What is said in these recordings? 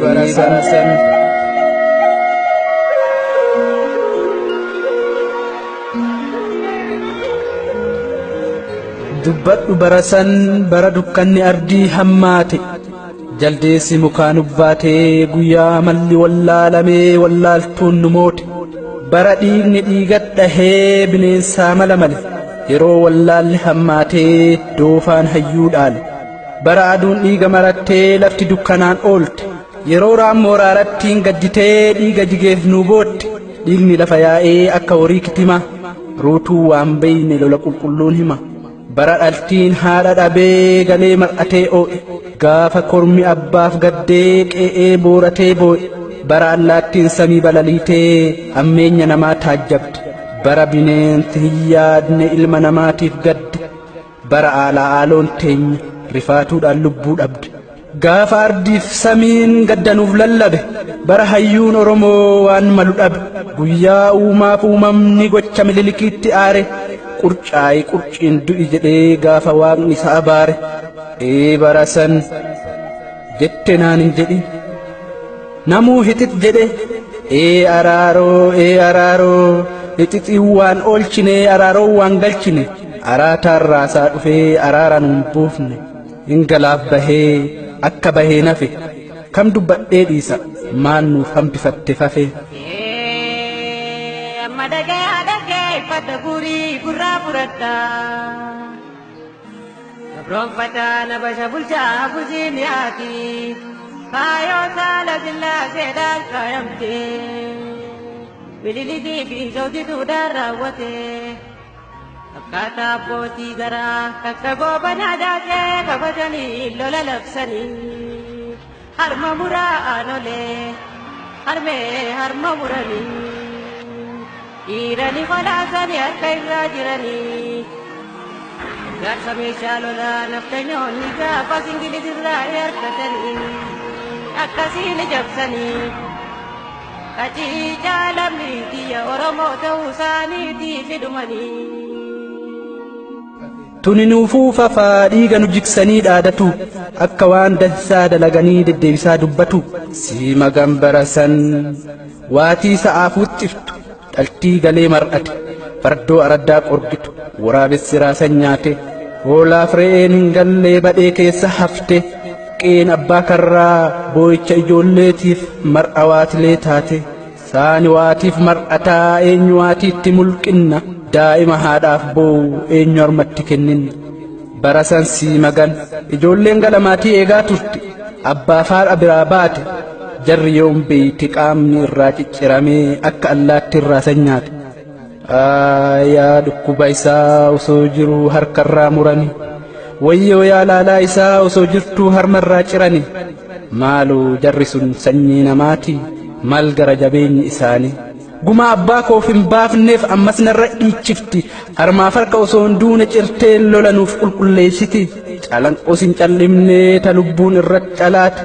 Barasan dubbadhu barasan bara dukkanni ardii hammaate jaldeessi mukaan ubbaatee guyyaa malli wallaalamee wallaaltuun nu moote bara dhiigni dhiigadhahee bineensaa mala male yeroo wallaalli hammaatee doofaan hayyuu dhaale bara aduun dhiiga marattee lafti dukkanaan oolte yeroo raammoo raarattiin gadditee dhiiga jigeef nuu bootte dhiigni lafa yaa'ee akka horii kitima ruutuu waan beeyne lola qulqulluun hima bara dhaltiin haadha dhabee galee mar'atee oo'e gaafa kormi abbaaf gaddee qe'ee booratee boo'e bara allaattiin samii balaliitee ammeenya namaa taajjabde bara bineensi hin yaadne ilma namaatiif gadde bara aalaa aaloon teenya rifaatuudhaan lubbuu dhabde gaafa ardiif samiin gaddanuuf lallabe bara hayyuun oromoo waan malu dhabe guyyaa uumaaf uumamni gocha mililikiitti aare qurcaa'ii qurciin du'i jedhee gaafa waaqni isa abaare barasan jette naan hin jedhin namuu hixit jedhe araaroo hixixiin waan oolchine araaroo waan galchine araataan raasaa dhufee araara nuun buufne hin galaaf bahee akka bahee nafe kam dubbadhee dhiisa maan nuuf hambifatte fafe fata gurii gurraa fudhadha gabroonfataa na basha bulchaa buziin yaati kaayoo saala sillaaseedhaan kaayamte bililitii fi sootituudhaan raawwate akkaataa abbootii garaa akka goobanaa daakee kabatanii lola labsanii harma muraa aanolee harma muranii dhiiranii qolaasanii harka irraa jiranii gaarsa meeshaa lolaa naftanyoonni gaafa singilitirraa harkatanii akkasiin jabsanii qaciicaa lammii xiyya oromoo ta'uu isaaniitii fidumanii. Tuni nuufuu fafaa dhiiga nu jiksanii dhaadatu akka waan dansaa dalaganii deddeebisaa dubbatu siima gambarasan waatii sa'aaf wuxxiftu dhaltii galee mar'ate fardoo araddaa qorgitu waraabessi raasan nyaate hoolaaf re'een hin gallee badhee keessa hafte qeen abbaa karraa boo'icha ijoolleetiif mar'a waatilee taate saani waatiif mar'ataa eenyu waatiitti mulqinna daa'ima haadhaaf boo'u eenyu harmatti kenninna barasan siimagan ijoolleen galamaatii eegaa turte abbaaf haadha biraa baate jarri yoom beeyti qaamni irraa cicciramee akka allaatti irraa sanyaate yaa dhukkuba isaa osoo jiruu harkarraa murani wayyoo yaa laalaa isaa osoo jirtuu harmarraa cirani maaloo jarri sun sanyii namaatii maal gara jabeenyi isaanii guma abbaa koof hin baafneef ammas narra dhiichifti harmaaf harka osoo hin duune cirtee lola nuuf qulqulleessiti calanqoos hin callimnee ta lubbuun irratti calaate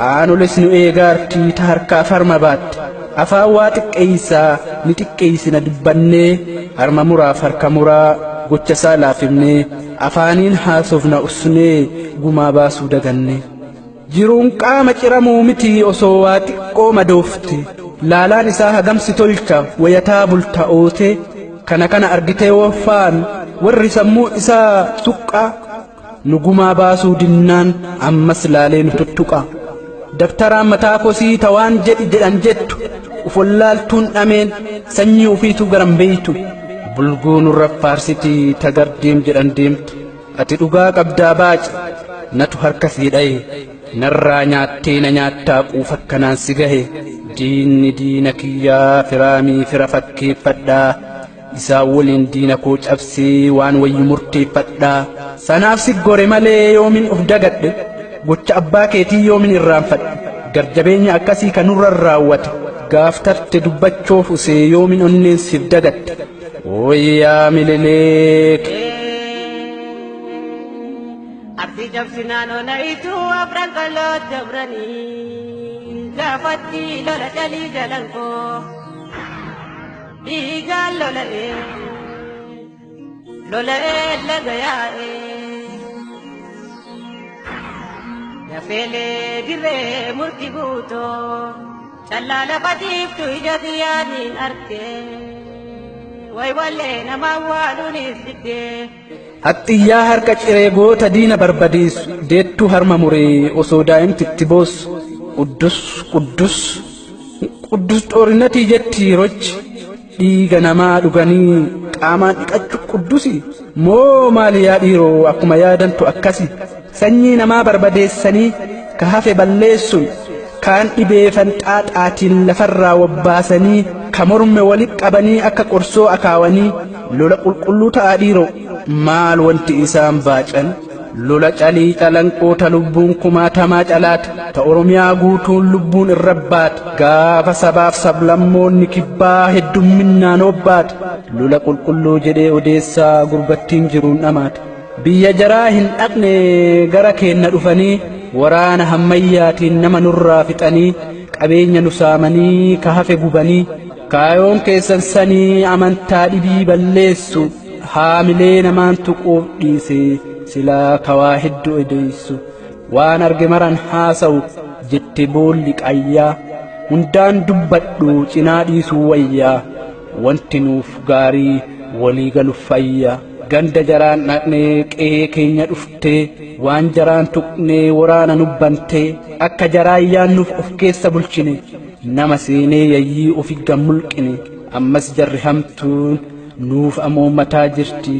aanoles nu eegaartii ta harkaaf harma baatte afaan waa xiqqeeysaa ni xiqqeeysina dubbannee harma muraaf harka muraa gocha isaa laafimnee afaaniin haasofna usnee gumaa baasuu daganne jiruun qaama ciramuu miti osoo waa xiqqoo madoofte laalaan isaa hagamsi tolcha wayataa bulta'oote kana argitee wofaan warri sammuu isaa suqqaa nu gumaa baasuu dinnaan ammas laalee nu tuttuqa dabtaraan mataa kosii tawaan jedhan jettu ufollaaltuun dhameen sanyii ufiitu garan beeytu bulguu nurra faarsitii tagardeem jedhan deemtu ati dhugaa qabdaa baaci natu harka sii dhaye narraa nyaattee na nyaattaa quufakkanaan si gahe diinni diina kiyyaa firaamii fira fakkeeffadhaa isaa waliin diina koo cabsee waan wayyu murteeffadhaa sanaaf si gore malee yoomin of dagadhe gocha abbaa keetii yoomin irraanfadhe garjabeenya akkasii kanurra raawwate gaaf tarte dubbachoof usee yoomin onneen siif dagadhe wayyaa milileek abdi jabsinaan ona ituu afran qalloot dabranii gaafatti lola jalii jalan koo dhiigaan lola'ee laga yaa'ee Nafele dire murti buto Chalala patiftu ijadiyanin arke Way wale nama walunis dide Haxxiyyaa harka cireegoota diina barbadeessu deettuu harma muree osoo daa'imtitti boossu quddus xoorinnatii jetti rochi dhiiga namaa dhuganii qaamaan dhiqachu quddusi moo maaliyaa dhiiroo akkuma yaadantu akkasi sanyii namaa barbadeessanii ka hafe balleessun kaan dhibee fanxaaxaatiin lafarraa wabbaasanii ka morme walitti qabanii akka qorsoo akaawanii lola qulqulluu ta'a dhiiroo maal wanti isaan baacan lola calii calanqoota lubbuun kumaatamaa calaata ta oromiyaa guutuun lubbuun irrabbaata gaafa sabaaf sablammoonni kibbaa heddumminnaan obbaata lola qulqulluu jedhee odeessaa gurbattiin jiruun dhamaata biyya jaraa hin dhaqne gara keenna dhufanii waraana hammayyaatiin nama nurraa fixanii qabeenya nu saamanii ka hafe gubanii kaayoon keessan sanii amantaa dhibii balleessu haamilee namaan tuquuf dhiise silaa kawaa hedduu edeessu waan arge maran haasa'u jette boolli qayyaa hundaan dubbadhu cinaa dhiisuu wayyaa wanti nuuf gaarii walii galuuf fayyaa ganda jaraan dhaqnee qe'ee keenya dhuftee waan jaraan tuqnee waraana nubbantee akka jaraan yaannuuf of keessa bulchine nama seenee yayyii ofi gammulqine ammas jarri hamtuun nuuf amoommataa jirti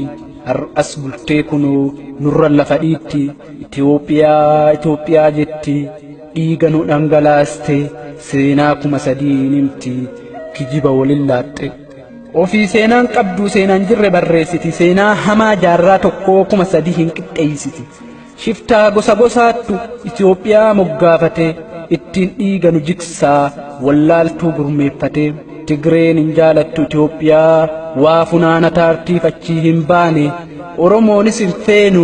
har'as bultee kunoo nurra lafa dhiitti Itoophiyaa jetti dhiiga nu dhangalaaste seenaa 3 nimti kijiba walin laaxxe ofii seenaan qabdu seenaan jirre barreessiti seenaa hamaa jaarraa tokkoo 3 hin qixxeessiti shiftaa gosa gosaattu Itoophiyaa moggaafate ittiin dhiiga nu jiksaa wallaaltuu gurmeeffate Tigreen hin jaalattu Itoophiyaa waa funaana taartiif achii hin baane Oromoonis hin feenu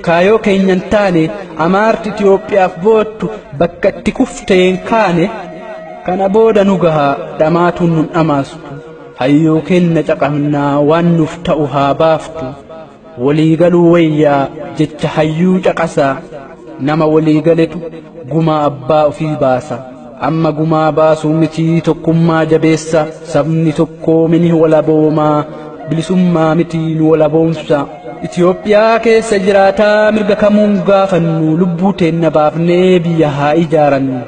kaayoo keenyan taane amaarti Itoophiyaaf boottu bakka itti kufteen kaane kana booda nu gahaa dhamaatuun nun dhamaastu hayyoo kenna caqabnaa waan nuuf ta'u haa baaftu waliigaluu wayyaa jecha hayyuu caqasaa nama waliigaletu gumaa abbaa ofii baasa amma gumaa baasuu mitii tokkummaa jabeessa sabni tokkoo mini walaboomaa bilisummaa mitii nu walaboomsa Itoophiyaa keessa jiraataa mirga kamuun gaafannu lubbuu teenna baafnee biyya haa ijaarannu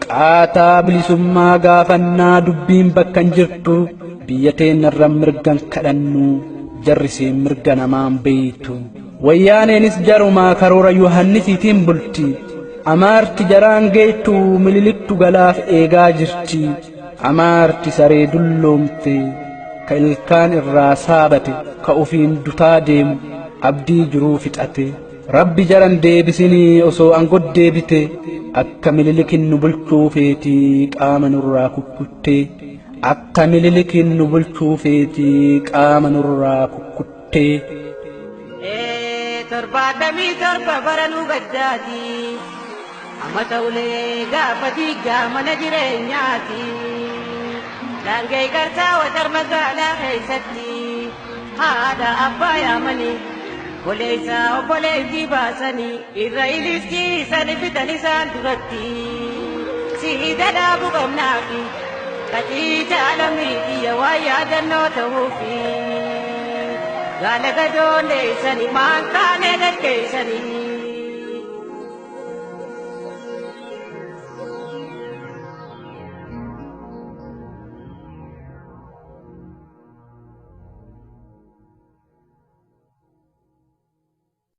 qaataa bilisummaa gaafannaa dubbiin bakka hin jirtu biyya teennarra mirgan kadhannu jarrisee mirga namaan beeytu wayyaaneenis jarumaa karoora yohannisiitiin bulti amaarti jaraan geettu mililiktu galaaf eegaa jirti amaarti saree dulloomte ka ilkaan irraa saabate ka ufiin dutaa deemu abdii jiruu fixate rabbi jaran deebisinii osoo angod deebite akka mililikin nu bulchuu feetii qaama nurraa kukkuttee akka mililikin nu bulchuu feetii qaama nurraa kukkuttee torbaadhamii torba baranuu gaddaati amma ta'ulee gaafa diigaa mana jireenyaati daangee gartaa watar magaalaa keessatti haadha abbaa yaamanii boleessa obboleettii baasanii irra iliskiisanii fitan isaan duratti siida dhaabuu qabnaafi qatii jaalamii biyya waa yaadannoo ta'uufi gaala gadoondeessanii maan kaanee dhaggeessanii